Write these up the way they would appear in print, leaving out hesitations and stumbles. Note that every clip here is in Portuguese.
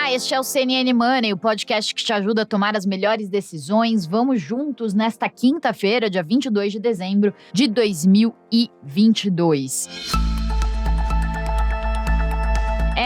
Olá, este é o CNN Money, o podcast que te ajuda a tomar as melhores decisões. Vamos juntos nesta quinta-feira, dia 22 de dezembro de 2022.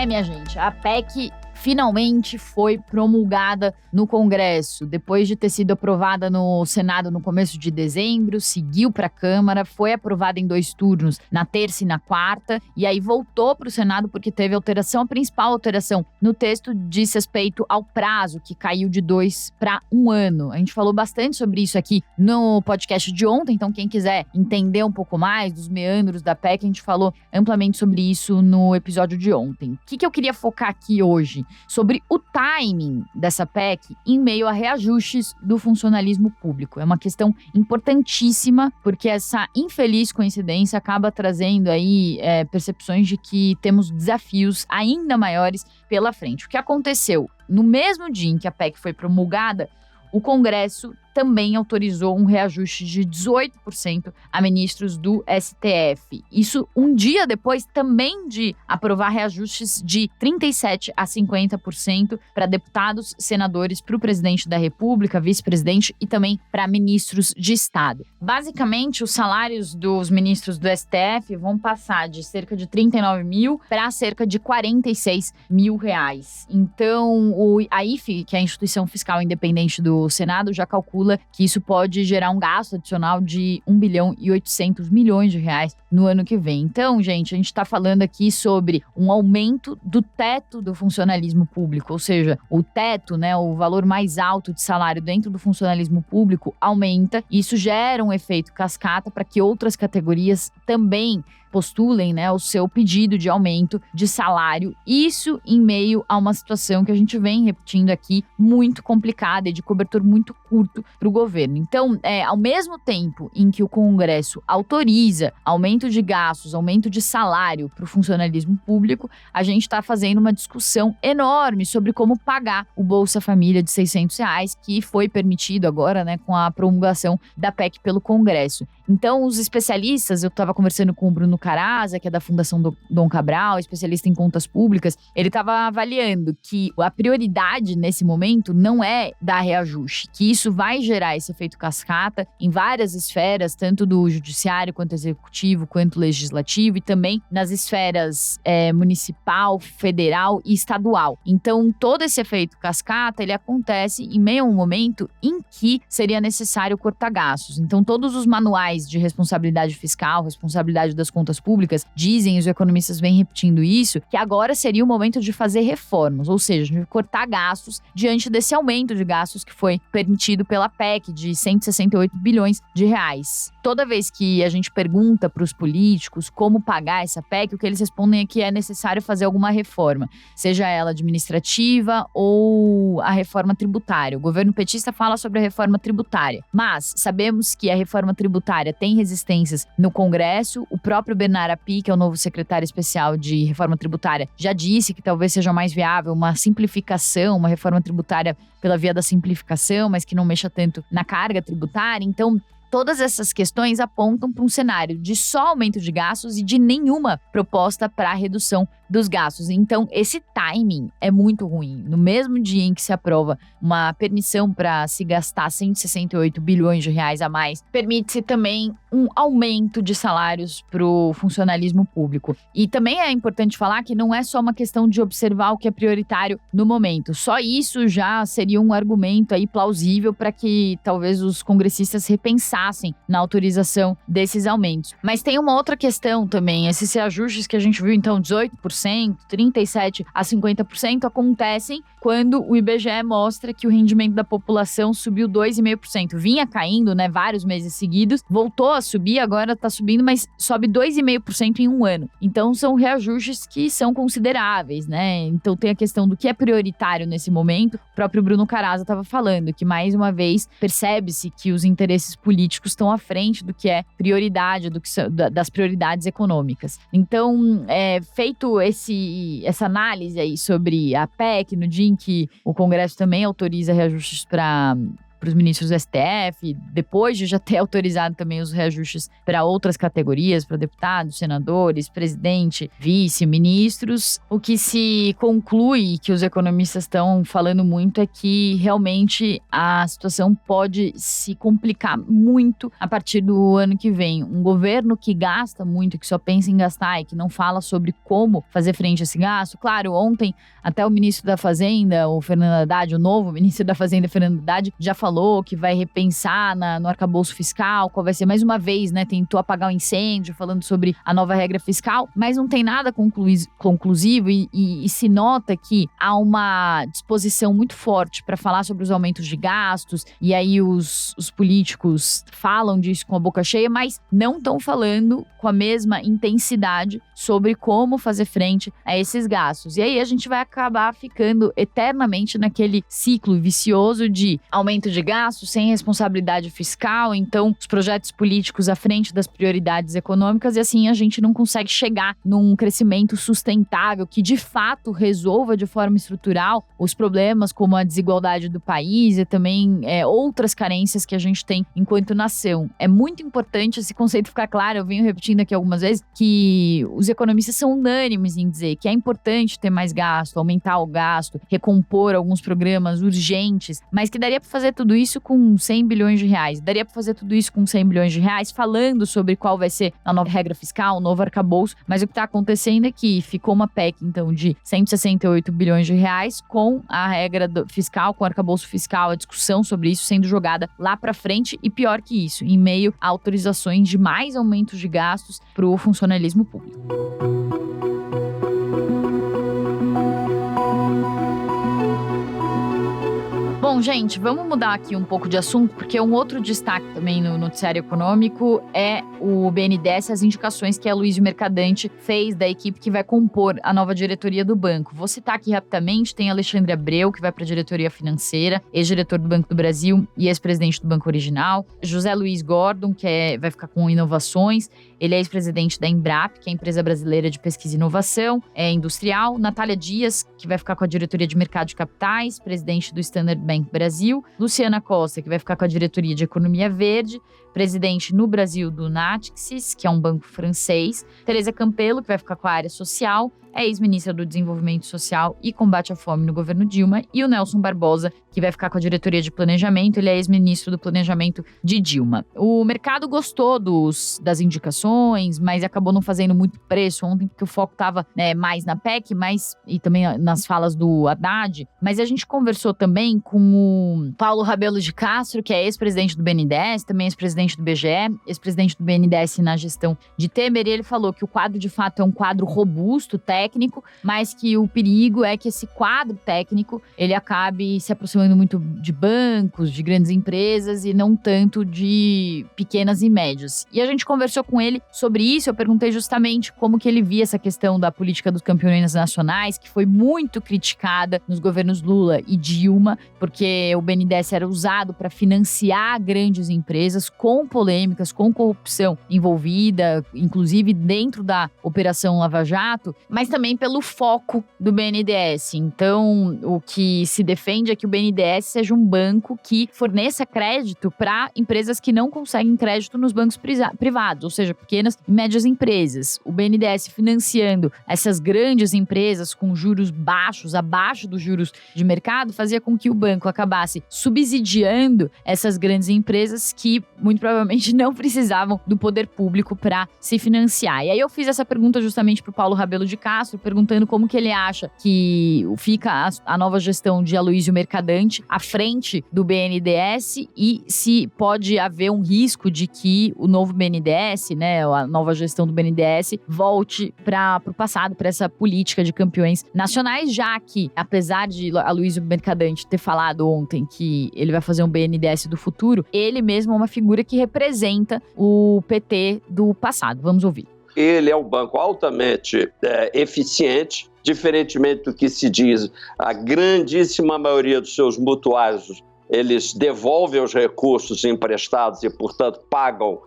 Minha gente, a PEC finalmente foi promulgada no Congresso. Depois de ter sido aprovada no Senado no começo de dezembro, seguiu para a Câmara, foi aprovada em 2 turnos, na terça e na quarta, e aí voltou para o Senado porque teve alteração. A principal alteração no texto diz respeito ao prazo, que caiu de 2 para 1 ano. A gente falou bastante sobre isso aqui no podcast de ontem, então quem quiser entender um pouco mais dos meandros da PEC, a gente falou amplamente sobre isso no episódio de ontem. O que eu queria focar aqui hoje? Sobre o timing dessa PEC em meio a reajustes do funcionalismo público. É uma questão importantíssima, porque essa infeliz coincidência acaba trazendo aí percepções de que temos desafios ainda maiores pela frente. O que aconteceu? No mesmo dia em que a PEC foi promulgada, o Congresso também autorizou um reajuste de 18% a ministros do STF. Isso um dia depois também de aprovar reajustes de 37% a 50% para deputados, senadores, para o presidente da República, vice-presidente e também para ministros de Estado. Basicamente, os salários dos ministros do STF vão passar de cerca de 39 mil para cerca de 46 mil reais. Então, a IFE, que é a Instituição Fiscal Independente do Senado, já calcula que isso pode gerar um gasto adicional de 1 bilhão e 800 milhões de reais no ano que vem. Então, gente, a gente está falando aqui sobre um aumento do teto do funcionalismo público, ou seja, o teto, né, o valor mais alto de salário dentro do funcionalismo público aumenta. E isso gera um efeito cascata para que outras categorias também postulem, né, o seu pedido de aumento de salário. Isso em meio a uma situação que a gente vem repetindo aqui, muito complicada e de cobertor muito curto para o governo. Então, ao mesmo tempo em que o Congresso autoriza aumento de gastos, aumento de salário para o funcionalismo público, a gente está fazendo uma discussão enorme sobre como pagar o Bolsa Família de R$600, que foi permitido agora, né, com a promulgação da PEC pelo Congresso. Então, os especialistas, eu estava conversando com o Bruno Caraza, que é da Fundação Dom Cabral, especialista em contas públicas, ele estava avaliando que a prioridade nesse momento não é dar reajuste, que isso vai gerar esse efeito cascata em várias esferas, tanto do judiciário, quanto executivo, quanto legislativo, e também nas esferas municipal, federal e estadual. Então, todo esse efeito cascata, ele acontece em meio a um momento em que seria necessário cortar gastos. Então, todos os manuais de responsabilidade fiscal, responsabilidade das contas públicas, dizem, os economistas vêm repetindo isso, que agora seria o momento de fazer reformas, ou seja, de cortar gastos diante desse aumento de gastos que foi permitido pela PEC de 168 bilhões de reais. Toda vez que a gente pergunta para os políticos como pagar essa PEC, o que eles respondem é que é necessário fazer alguma reforma, seja ela administrativa ou a reforma tributária. O governo petista fala sobre a reforma tributária, mas sabemos que a reforma tributária tem resistências no Congresso. O próprio Bernard Api, que é o novo secretário especial de reforma tributária, já disse que talvez seja mais viável uma simplificação, uma reforma tributária pela via da simplificação, mas que não mexa tanto na carga tributária. Então, todas essas questões apontam para um cenário de só aumento de gastos e de nenhuma proposta para a redução dos gastos. Então, esse timing é muito ruim. No mesmo dia em que se aprova uma permissão para se gastar 168 bilhões de reais a mais, permite-se também um aumento de salários para o funcionalismo público. E também é importante falar que não é só uma questão de observar o que é prioritário no momento. Só isso já seria um argumento aí plausível para que talvez os congressistas repensassem na autorização desses aumentos. Mas tem uma outra questão também. Esses reajustes que a gente viu, então, 18%, 37% a 50% acontecem quando o IBGE mostra que o rendimento da população subiu 2,5%. Vinha caindo, né, vários meses seguidos, voltou a subir, agora está subindo, mas sobe 2,5% em um ano. Então, são reajustes que são consideráveis, né? Então, tem a questão do que é prioritário nesse momento. O próprio Bruno Caraza estava falando que, mais uma vez, percebe-se que os interesses políticos estão à frente do que é prioridade, das prioridades econômicas. Então, feito essa análise aí sobre a PEC, no dia em que o Congresso também autoriza reajustes para para os ministros do STF, depois de já ter autorizado também os reajustes para outras categorias, para deputados, senadores, presidente, vice-ministros. O que se conclui, que os economistas estão falando muito, é que realmente a situação pode se complicar muito a partir do ano que vem. Um governo que gasta muito, que só pensa em gastar e que não fala sobre como fazer frente a esse gasto. Claro, ontem até o ministro da Fazenda, o Fernando Haddad, o novo ministro da Fazenda, Fernando Haddad, já falou que vai repensar no arcabouço fiscal, qual vai ser, mais uma vez, né, tentou apagar o incêndio, falando sobre a nova regra fiscal, mas não tem nada conclusivo e se nota que há uma disposição muito forte para falar sobre os aumentos de gastos, e aí os políticos falam disso com a boca cheia, mas não estão falando com a mesma intensidade sobre como fazer frente a esses gastos. E aí a gente vai acabar ficando eternamente naquele ciclo vicioso de aumento de gastos sem responsabilidade fiscal, então os projetos políticos à frente das prioridades econômicas, e assim a gente não consegue chegar num crescimento sustentável que de fato resolva de forma estrutural os problemas como a desigualdade do país e também outras carências que a gente tem enquanto nação. É muito importante esse conceito ficar claro, eu venho repetindo aqui algumas vezes, que os economistas são unânimes em dizer que é importante ter mais gasto, aumentar o gasto, recompor alguns programas urgentes, mas que daria para fazer tudo isso com 100 bilhões de reais. Daria para fazer tudo isso com 100 bilhões de reais, falando sobre qual vai ser a nova regra fiscal, o novo arcabouço, mas o que está acontecendo é que ficou uma PEC, então, de 168 bilhões de reais com a regra fiscal, com o arcabouço fiscal, a discussão sobre isso sendo jogada lá para frente, e pior que isso, em meio a autorizações de mais aumentos de gastos para o funcionalismo público. Bom, gente, vamos mudar aqui um pouco de assunto, porque um outro destaque também no noticiário econômico é o BNDES, as indicações que a Aloysio Mercadante fez da equipe que vai compor a nova diretoria do banco. Vou citar aqui rapidamente, tem Alexandre Abreu, que vai para a diretoria financeira, ex-diretor do Banco do Brasil e ex-presidente do Banco Original. José Luiz Gordon, que vai ficar com inovações, ele é ex-presidente da Embrap, que é a empresa brasileira de pesquisa e inovação industrial. Natália Dias, que vai ficar com a diretoria de mercado de capitais, presidente do Standard Bank Brasil. Luciana Costa, que vai ficar com a diretoria de economia verde, presidente no Brasil do Natixis, que é um banco francês. Teresa Campelo, que vai ficar com a área social, é ex-ministra do Desenvolvimento Social e Combate à Fome no governo Dilma. E o Nelson Barbosa, que vai ficar com a diretoria de planejamento, ele é ex-ministro do Planejamento de Dilma. O mercado gostou das indicações, mas acabou não fazendo muito preço ontem, porque o foco estava mais na PEC, e também nas falas do Haddad. Mas a gente conversou também com o Paulo Rabelo de Castro, que é ex-presidente do BNDES, também ex-presidente do BGE, ex-presidente do BNDES na gestão de Temer, e ele falou que o quadro de fato é um quadro robusto, técnico, mas que o perigo é que esse quadro técnico ele acabe se aproximando muito de bancos, de grandes empresas e não tanto de pequenas e médias. E a gente conversou com ele sobre isso, eu perguntei justamente como que ele via essa questão da política dos campeões nacionais, que foi muito criticada nos governos Lula e Dilma, porque o BNDES era usado para financiar grandes empresas com polêmicas, com corrupção envolvida, inclusive dentro da Operação Lava Jato, mas também pelo foco do BNDES. Então, o que se defende é que o BNDES seja um banco que forneça crédito para empresas que não conseguem crédito nos bancos privados, ou seja, pequenas e médias empresas. O BNDES financiando essas grandes empresas com juros baixos, abaixo dos juros de mercado, fazia com que o banco acabasse subsidiando essas grandes empresas que, muito provavelmente, não precisavam do poder público para se financiar. E aí eu fiz essa pergunta justamente para o Paulo Rabelo de Castro, perguntando como que ele acha que fica a nova gestão de Aloysio Mercadante à frente do BNDES e se pode haver um risco de que o novo BNDES, a nova gestão do BNDES, volte para o passado, para essa política de campeões nacionais, já que, apesar de Aloysio Mercadante ter falado ontem que ele vai fazer um BNDES do futuro, ele mesmo é uma figura que representa o PT do passado. Vamos ouvir. Ele é um banco altamente eficiente, diferentemente do que se diz, a grandíssima maioria dos seus mutuários, eles devolvem os recursos emprestados e, portanto, pagam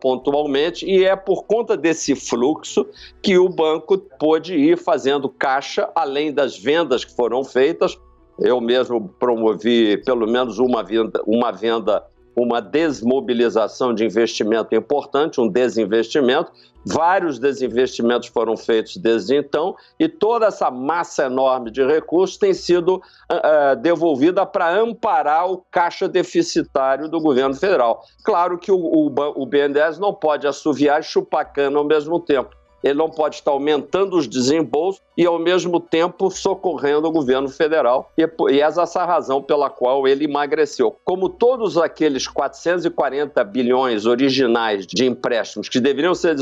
pontualmente, e é por conta desse fluxo que o banco pôde ir fazendo caixa, além das vendas que foram feitas, Eu mesmo promovi pelo menos uma desmobilização de investimento importante, um desinvestimento. Vários desinvestimentos foram feitos desde então e toda essa massa enorme de recursos tem sido devolvida para amparar o caixa deficitário do governo federal. Claro que o BNDES não pode assoviar e chupar cana ao mesmo tempo. Ele não pode estar aumentando os desembolsos e, ao mesmo tempo, socorrendo o governo federal. E essa é a razão pela qual ele emagreceu. Como todos aqueles 440 bilhões originais de empréstimos que deveriam ser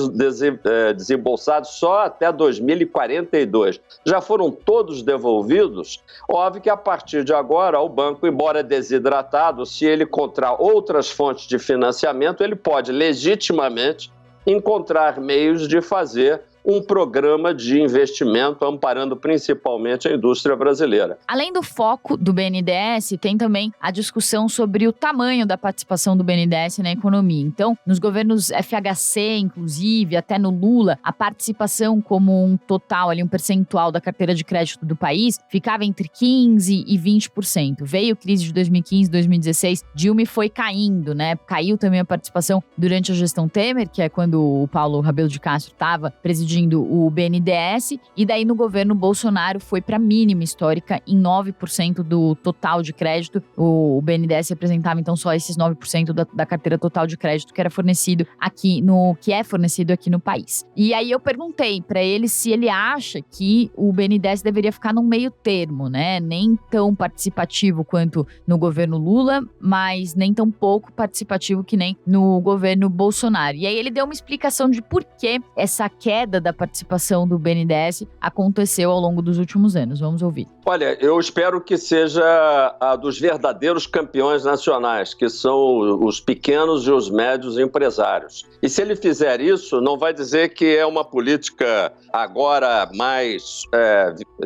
desembolsados só até 2042 já foram todos devolvidos, óbvio que a partir de agora o banco, embora desidratado, se ele encontrar outras fontes de financiamento, ele pode legitimamente encontrar meios de fazer um programa de investimento amparando principalmente a indústria brasileira. Além do foco do BNDES, tem também a discussão sobre o tamanho da participação do BNDES na economia. Então, nos governos FHC, inclusive, até no Lula, a participação como um total, ali, um percentual da carteira de crédito do país, ficava entre 15% e 20%. Veio a crise de 2015, 2016, Dilma foi caindo, né? Caiu também a participação durante a gestão Temer, que é quando o Paulo Rabelo de Castro estava presidindo o BNDES, e daí no governo Bolsonaro foi para a mínima histórica em 9% do total de crédito. O BNDES representava então só esses 9% da carteira total de crédito que era fornecido aqui no país. E aí eu perguntei para ele se ele acha que o BNDES deveria ficar num meio termo, né? Nem tão participativo quanto no governo Lula, mas nem tão pouco participativo que nem no governo Bolsonaro. E aí ele deu uma explicação de por que essa queda da participação do BNDES aconteceu ao longo dos últimos anos. Vamos ouvir. Olha, eu espero que seja a dos verdadeiros campeões nacionais, que são os pequenos e os médios empresários. E se ele fizer isso, não vai dizer que é uma política agora mais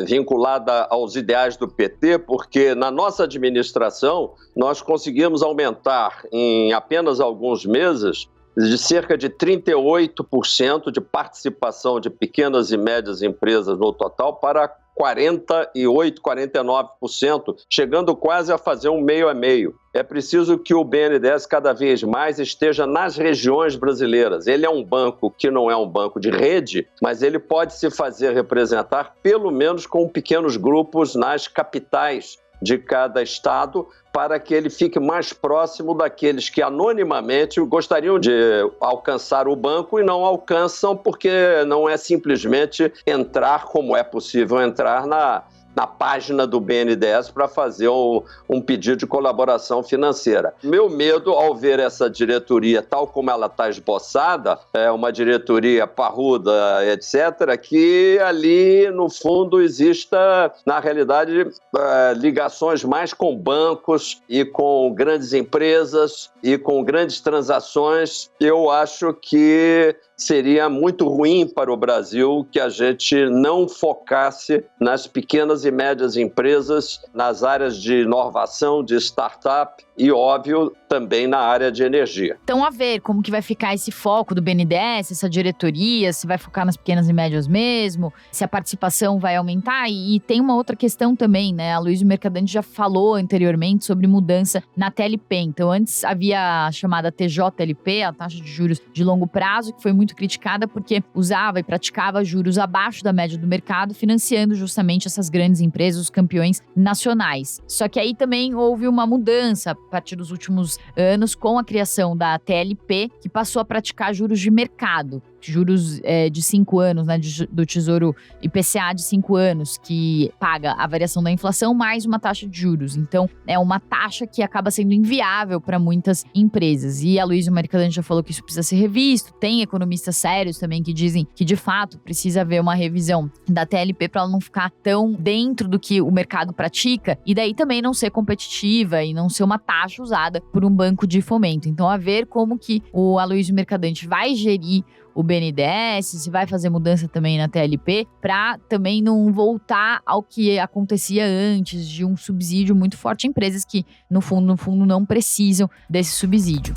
vinculada aos ideais do PT, porque na nossa administração nós conseguimos aumentar em apenas alguns meses de cerca de 38% de participação de pequenas e médias empresas no total para 48%, 49%, chegando quase a fazer um meio a meio. É preciso que o BNDES cada vez mais esteja nas regiões brasileiras. Ele é um banco que não é um banco de rede, mas ele pode se fazer representar pelo menos com pequenos grupos nas capitais de cada estado, para que ele fique mais próximo daqueles que anonimamente gostariam de alcançar o banco e não alcançam, porque não é simplesmente entrar, como é possível entrar na página do BNDES para fazer um pedido de colaboração financeira. Meu medo ao ver essa diretoria tal como ela está esboçada, é uma diretoria parruda, etc., que ali, no fundo, exista, na realidade, ligações mais com bancos e com grandes empresas e com grandes transações. Eu acho que seria muito ruim para o Brasil que a gente não focasse nas pequenas e médias empresas, nas áreas de inovação, de startup e, óbvio, também na área de energia. Então, a ver como que vai ficar esse foco do BNDES, essa diretoria, se vai focar nas pequenas e médias mesmo, se a participação vai aumentar. E tem uma outra questão também, né? A Aloysio Mercadante já falou anteriormente sobre mudança na TLP. Então, antes havia a chamada TJLP, a taxa de juros de longo prazo, que foi muito criticada porque usava e praticava juros abaixo da média do mercado, financiando justamente essas grandes empresas, os campeões nacionais. Só que aí também houve uma mudança a partir dos últimos anos com a criação da TLP, que passou a praticar juros de mercado. Juros de 5 anos, né, do Tesouro IPCA de 5 anos, que paga a variação da inflação mais uma taxa de juros. Então, é uma taxa que acaba sendo inviável para muitas empresas. E a Aloysio Mercadante já falou que isso precisa ser revisto. Tem economistas sérios também que dizem que, de fato, precisa haver uma revisão da TLP para ela não ficar tão dentro do que o mercado pratica e daí também não ser competitiva e não ser uma taxa usada por um banco de fomento. Então, a ver como que o Aloysio Mercadante vai gerir o BNDES, se vai fazer mudança também na TLP, para também não voltar ao que acontecia antes, de um subsídio muito forte a empresas que, no fundo, não precisam desse subsídio.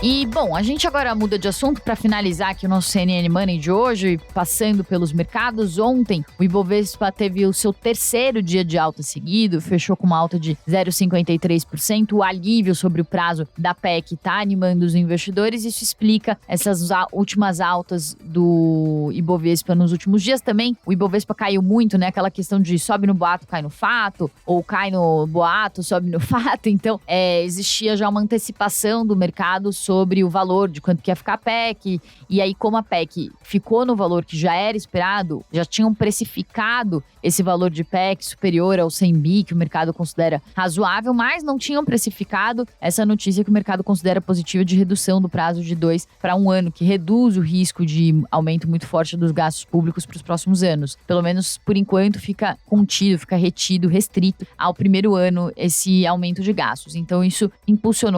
E, bom, a gente agora muda de assunto para finalizar aqui o nosso CNN Money de hoje, passando pelos mercados. Ontem, o Ibovespa teve o seu terceiro dia de alta seguido, fechou com uma alta de 0,53%. O alívio sobre o prazo da PEC está animando os investidores. Isso explica essas últimas altas do Ibovespa nos últimos dias também. O Ibovespa caiu muito, né? Aquela questão de sobe no boato, cai no fato, ou cai no boato, sobe no fato. Então, existia já uma antecipação do mercado sobre o valor de quanto que ia ficar a PEC. E aí, como a PEC ficou no valor que já era esperado, já tinham precificado esse valor de PEC superior ao 100 bi, que o mercado considera razoável, mas não tinham precificado essa notícia que o mercado considera positiva de redução do prazo de 2 para 1 ano, que reduz o risco de aumento muito forte dos gastos públicos para os próximos anos. Pelo menos, por enquanto, fica contido, fica retido, restrito ao primeiro ano esse aumento de gastos. Então, isso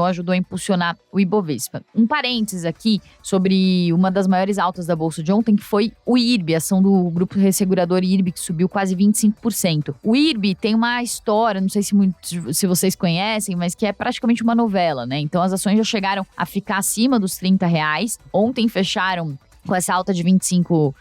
ajudou a impulsionar o Ibovespa. Um parênteses aqui sobre uma das maiores altas da Bolsa de ontem, que foi o IRB, a ação do grupo ressegurador IRB, que subiu quase 25%. O IRB tem uma história, não sei se vocês conhecem, mas que é praticamente uma novela, né? Então as ações já chegaram a ficar acima dos R$30. Ontem fecharam com essa alta de 25%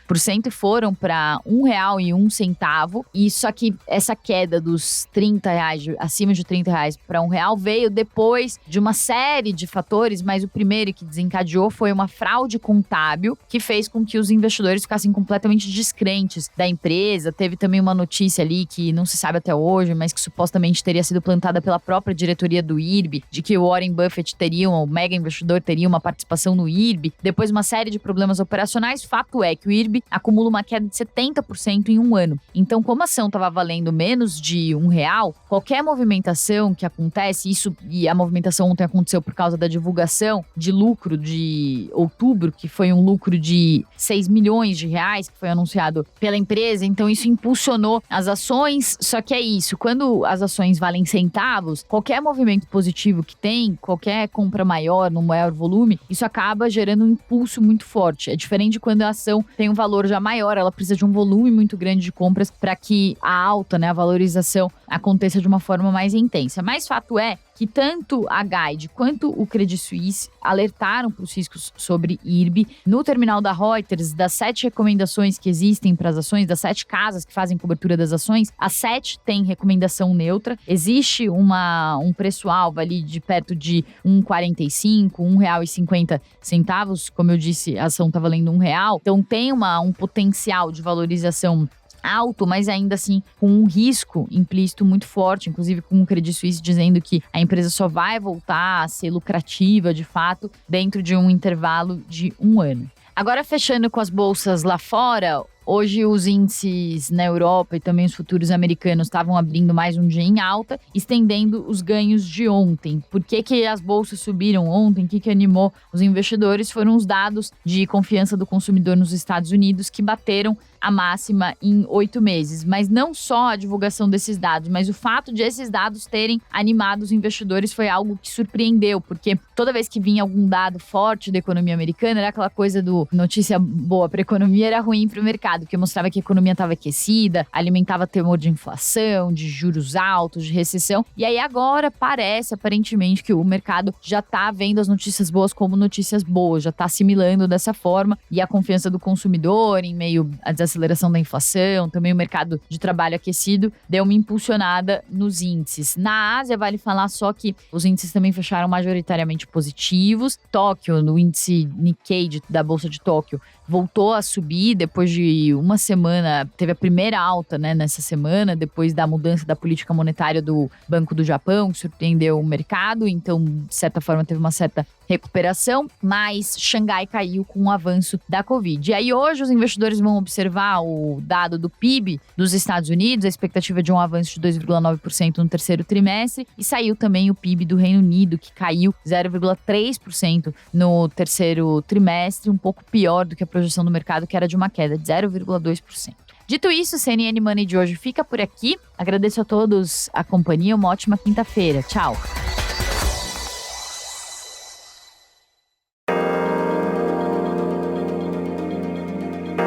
e foram para R$1,01. E só que essa queda dos R$30, acima de R$30 para R$1 veio depois de uma série de fatores, mas o primeiro que desencadeou foi uma fraude contábil que fez com que os investidores ficassem completamente descrentes da empresa. Teve também uma notícia ali que não se sabe até hoje, mas que supostamente teria sido plantada pela própria diretoria do IRB, de que o Warren Buffett o mega investidor teria uma participação no IRB. Depois uma série de problemas operacionais, fato é que o IRB acumula uma queda de 70% em um ano. Então, como a ação estava valendo menos de R$1, qualquer movimentação que acontece, e a movimentação ontem aconteceu por causa da divulgação de lucro de outubro, que foi um lucro de R$6 milhões, que foi anunciado pela empresa, então isso impulsionou as ações. Só que é isso, quando as ações valem centavos, qualquer movimento positivo que tem, qualquer compra maior, no maior volume, isso acaba gerando um impulso muito forte. É diferente de quando a ação tem um valor já maior, ela precisa de um volume muito grande de compras para que a alta, né, a valorização aconteça de uma forma mais intensa. Mas fato é que tanto a Guide quanto o Credit Suisse alertaram para os riscos sobre IRB. No terminal da Reuters, das 7 recomendações que existem para as ações, das 7 casas que fazem cobertura das ações, as 7 têm recomendação neutra. Existe um preço-alvo ali de perto de R$1,45, R$1,50. Como eu disse, a ação está valendo R$1. Então tem um potencial de valorização alto, mas ainda assim com um risco implícito muito forte, inclusive com o Credit Suisse dizendo que a empresa só vai voltar a ser lucrativa de fato dentro de um intervalo de 1 ano. Agora, fechando com as bolsas lá fora, hoje os índices na Europa e também os futuros americanos estavam abrindo mais um dia em alta, estendendo os ganhos de ontem. Por que as bolsas subiram ontem? O que animou os investidores? Foram os dados de confiança do consumidor nos Estados Unidos, que bateram a máxima em 8 meses. Mas não só a divulgação desses dados, mas o fato de esses dados terem animado os investidores foi algo que surpreendeu, porque toda vez que vinha algum dado forte da economia americana, era aquela coisa do notícia boa para a economia, era ruim para o mercado, porque mostrava que a economia estava aquecida, alimentava temor de inflação, de juros altos, de recessão. E aí agora parece, aparentemente, que o mercado já está vendo as notícias boas como notícias boas, já está assimilando dessa forma, e a confiança do consumidor em meio à desaceleração da inflação, também o mercado de trabalho aquecido, deu uma impulsionada nos índices. Na Ásia, vale falar só que os índices também fecharam majoritariamente positivos. Tóquio, no índice Nikkei da Bolsa de Tóquio, voltou a subir depois de uma semana, teve a primeira alta, né, nessa semana, depois da mudança da política monetária do Banco do Japão, que surpreendeu o mercado, então, de certa forma, teve uma certa recuperação, mas Xangai caiu com o avanço da Covid. E aí hoje os investidores vão observar o dado do PIB dos Estados Unidos, a expectativa de um avanço de 2,9% no terceiro trimestre, e saiu também o PIB do Reino Unido, que caiu 0,3% no terceiro trimestre, um pouco pior do que a projeção do mercado, que era de uma queda de 0,2%. Dito isso, o CNN Money de hoje fica por aqui. Agradeço a todos a companhia, uma ótima quinta-feira. Tchau!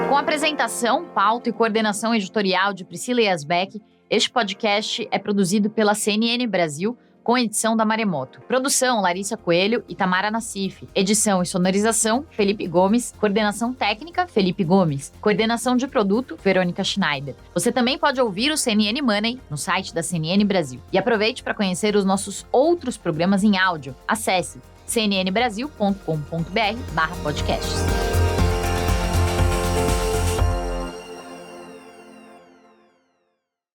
Com apresentação, pauta e coordenação editorial de Priscila Yasbeck, este podcast é produzido pela CNN Brasil, com edição da Maremoto. Produção, Larissa Coelho e Tamara Nassif. Edição e sonorização, Felipe Gomes. Coordenação técnica, Felipe Gomes. Coordenação de produto, Verônica Schneider. Você também pode ouvir o CNN Money no site da CNN Brasil. E aproveite para conhecer os nossos outros programas em áudio. Acesse cnnbrasil.com.br/podcasts.